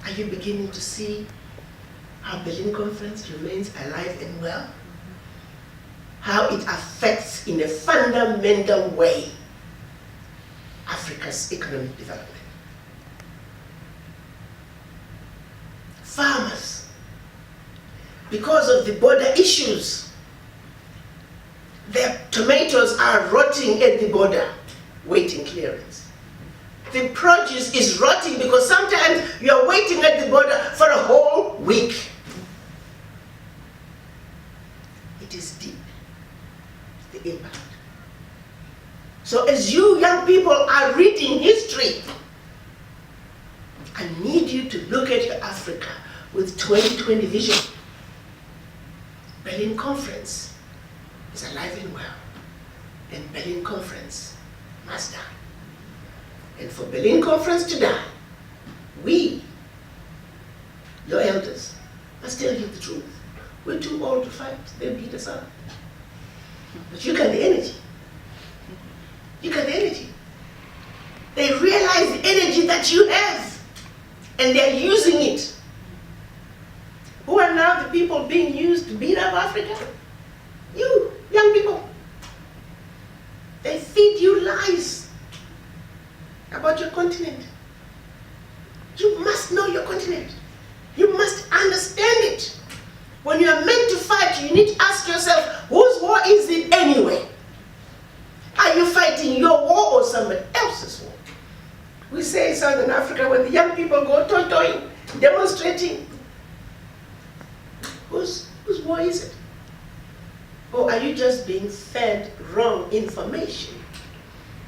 Are you beginning to see how Berlin Conference remains alive and well? How it affects in a fundamental way Africa's economic development. Farmers, because of the border issues, their tomatoes are rotting at the border, waiting clearance. The produce is rotting because sometimes you're waiting at the border for a whole week. It is deep, the impact. So as you young people are reading history, I need you to look at your Africa with 2020 vision. Berlin Conference is alive and well, and Berlin Conference must die. And for Berlin Conference to die, we, your elders, must tell you the truth. We're too old to fight. They'll beat us up. But you got the energy. You got the energy. They realize the energy that you have, and they're using it. Who are now the people being used to beat up Africa? You, young people. They feed you lies about your continent. You must know your continent. You must understand it. When you are meant to fight, you need to ask yourself, whose war is it anyway? Are you fighting your war or somebody else's war? We say in Southern Africa, when the young people go toy-toying, demonstrating, whose war is it? Or are you just being fed wrong information?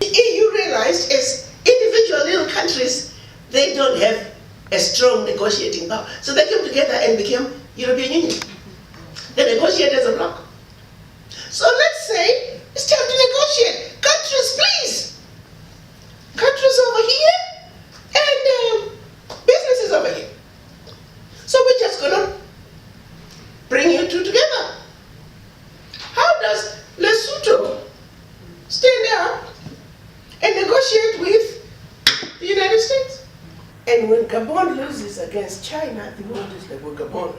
The EU realized as individual little countries, they don't have a strong negotiating power. So they came together and became European Union. They negotiate as a bloc. So let's say it's time to negotiate. Countries, please. Countries over here and businesses over here. So we're just gonna bring you two together. How does Lesotho stand up and negotiate with the United States? And when Gabon loses against China, the world is like, well, Gabon,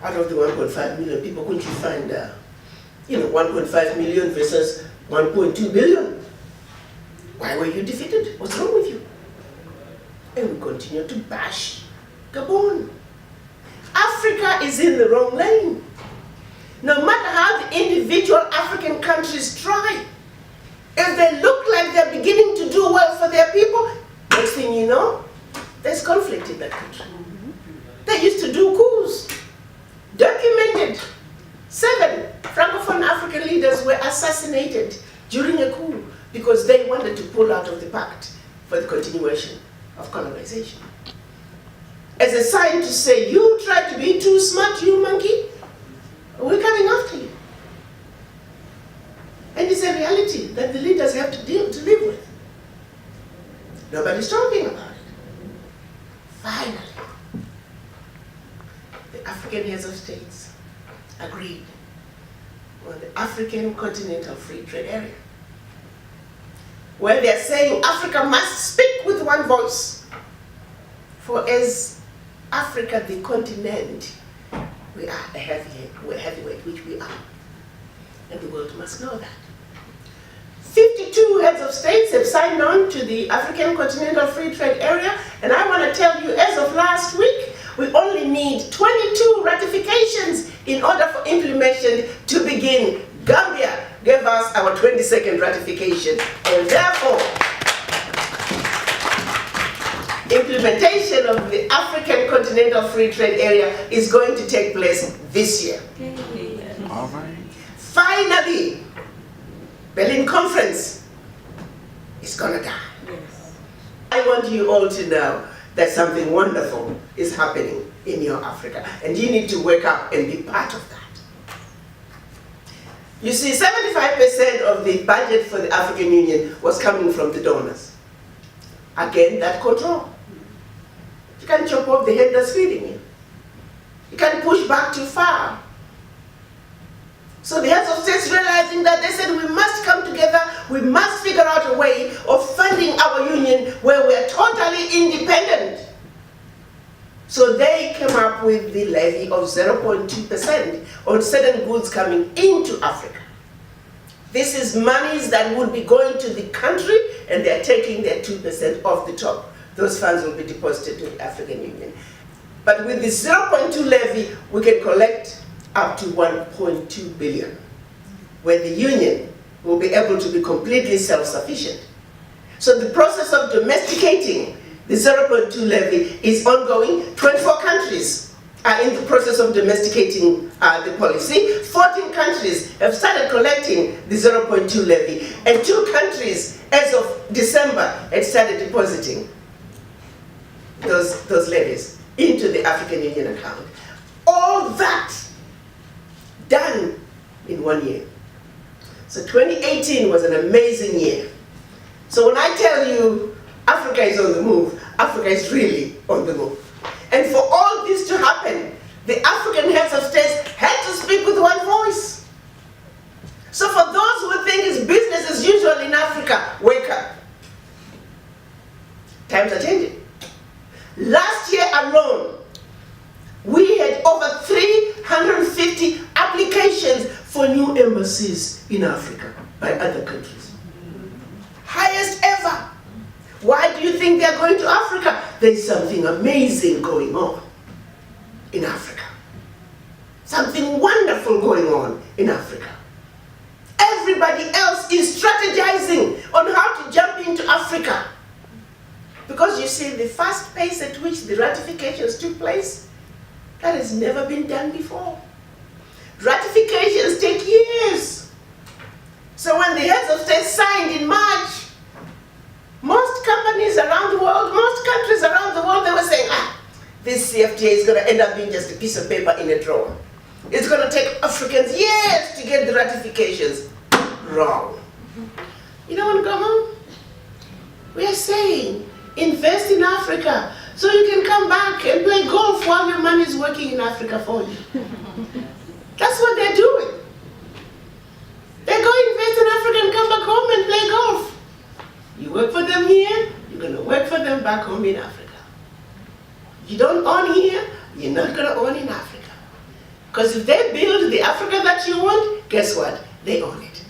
out of the 1.5 million people, couldn't you find 1.5 million versus 1.2 billion? Why were you defeated? What's wrong with you? And we continue to bash Gabon. Africa is in the wrong lane. No matter how the individual African countries try, if they look like they're beginning to do well for their people, next thing you know, there's conflict in that country. They used to do coups. Documented. 7 Francophone African leaders were assassinated during a coup because they wanted to pull out of the pact for the continuation of colonization. As a sign to say, you try to be too smart, you monkey, we're coming after you. And it's a reality that the leaders have to live with. Nobody's talking about it. Finally, the African heads of states agreed on the African Continental Free Trade Area, where they're saying Africa must speak with one voice. For as Africa, the continent, we are a heavyweight, which we are. And the world must know that. 52 heads of states have signed on to the African Continental Free Trade Area, and I want to tell you, as of last week, we only need 22 ratifications in order for implementation to begin. Gambia gave us our 22nd ratification, and therefore, implementation of the African Continental Free Trade Area is going to take place this year. All right. Finally, Berlin Conference is gonna die. Yes. I want you all to know that something wonderful is happening in your Africa, and you need to wake up and be part of that. You see, 75% of the budget for the African Union was coming from the donors. Again, that control. You can't chop off the head that's feeding you. You can't push back too far. So the heads of states realizing that, they said we must come together, we must figure out a way of funding our union where we are totally independent. So they came up with the levy of 0.2% on certain goods coming into Africa. This is monies that would be going to the country, and they're taking their 2% off the top. Those funds will be deposited to the African Union. But with the 0.2 levy, we can collect up to 1.2 billion, where the union will be able to be completely self-sufficient. So the process of domesticating the 0.2 levy is ongoing. 24 countries are in the process of domesticating the policy. 14 countries have started collecting the 0.2 levy, and 2 countries, as of December, had started depositing those levies into the African Union account. All that done in 1 year. So 2018 was an amazing year. So when I tell you Africa is on the move, Africa is really on the move. And for all this to happen, the African heads of states had to speak with one voice. So for those who think it's business as usual in Africa, wake up. Times are changing. Last year alone, we had over 350 applications for new embassies in Africa by other countries. Highest ever. Why do you think they're going to Africa? There's something amazing going on in Africa. Something wonderful going on in Africa. Everybody else is strategizing on how to jump into Africa. Because you see, the fast pace at which the ratifications took place, that has never been done before. Ratifications take years. So when the heads of state signed in March, most companies around the world, most countries around the world, they were saying, this CFTA is going to end up being just a piece of paper in a drawer. It's going to take Africans years to get the ratifications. Wrong. You don't want to go home? We are saying, invest in Africa so you can come back and play golf while your money is working in Africa for you. That's what they're doing. They go invest in Africa and come back home and play golf. You work for them here, you're going to work for them back home in Africa. You don't own here, you're not going to own in Africa. Because if they build the Africa that you want, guess what? They own it.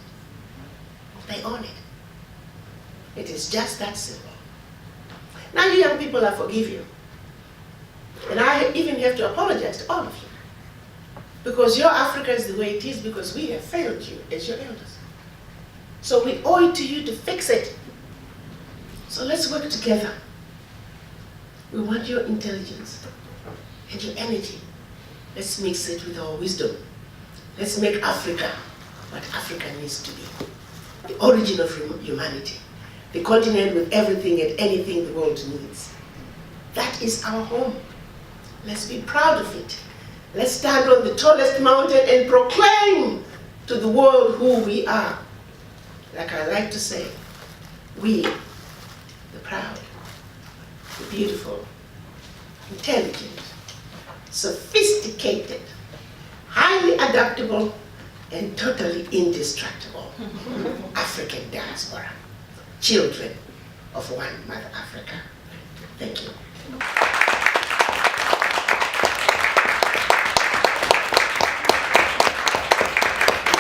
They own it. It is just that simple. Now you young people, I forgive you. And I even have to apologize to all of you. Because your Africa is the way it is because we have failed you as your elders. So we owe it to you to fix it. So let's work together. We want your intelligence and your energy. Let's mix it with our wisdom. Let's make Africa what Africa needs to be. The origin of humanity. The continent with everything and anything the world needs. That is our home. Let's be proud of it. Let's stand on the tallest mountain and proclaim to the world who we are. Like I like to say, we, the proud, the beautiful, intelligent, sophisticated, highly adaptable, and totally indestructible African diaspora. Children of one Mother Africa. Thank you.